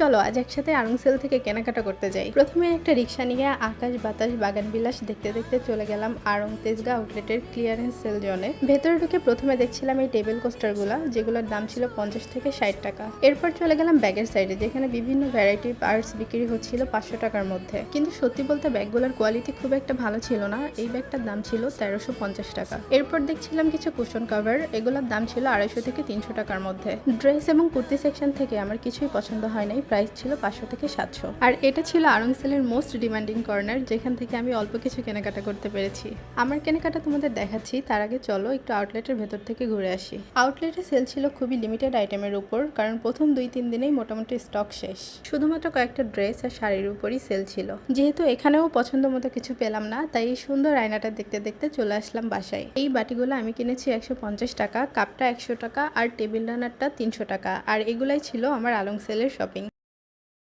চলো আজ একসাথে আড়ং সেল থেকে কেনাকাটা করতে যাই। প্রথমে একটা রিক্সা নিয়ে আকাশ বাতাস বাগান বিলাস দেখতে দেখতে চলে গেলাম আড়ং তেজগাঁ আউটলেটের ক্লিয়ারেন্স সেল জোনে। ভেতরে ঢুকে প্রথমে দেখছিলাম এই টেবিল কোস্টার গুলা, যেগুলোর দাম ছিল 50 থেকে 60 টাকা। এরপর চলে গেলাম ব্যাগের সাইডে, যেখানে বিভিন্ন ভ্যারাইটি পার্টস বিক্রি হচ্ছিল 500 টাকার মধ্যে। কিন্তু সত্যি বলতে ব্যাগগুলোর কোয়ালিটি খুব একটা ভালো ছিল না। এই ব্যাগটার দাম ছিল 1350 টাকা। এরপর দেখছিলাম কিছু কুশন কভার, এগুলোর দাম ছিল 250 থেকে 300 টাকার মধ্যে। ড্রেস এবং কুর্তি সেকশন থেকে আমার কিছুই পছন্দ হয় নাই। প্রাইস ছিল 500 থেকে 700। আর এটা ছিল আড়ং সেলের মোস্ট ডিমান্ডিং কর্নার, যেখান থেকে আমি অল্প কিছু কেনাকাটা করতে পেরেছি। আমার কেনাকাটা তোমাদের দেখাচ্ছি, তার আগে চলো একটু আউটলেটের ভেতর থেকে ঘুরে আসি। আউটলেটে সেল ছিল খুবই লিমিটেড আইটেমের উপর, কারণ প্রথম 2-3 দিনেই মোটামুটি স্টক শেষ। শুধুমাত্র কয়েকটা ড্রেস আর শাড়ির উপরই সেল ছিল। যেহেতু এখানেও পছন্দ মতো কিছু পেলাম না, তাই এই সুন্দর আয়নাটা দেখতে দেখতে চলে আসলাম বাসায়। এই বাটিগুলো আমি কিনেছি 150 টাকা, কাপটা 100 টাকা আর টেবিল রানারটা 300 টাকা। আর এগুলাই ছিল আমার আড়ং সেলের শপিং।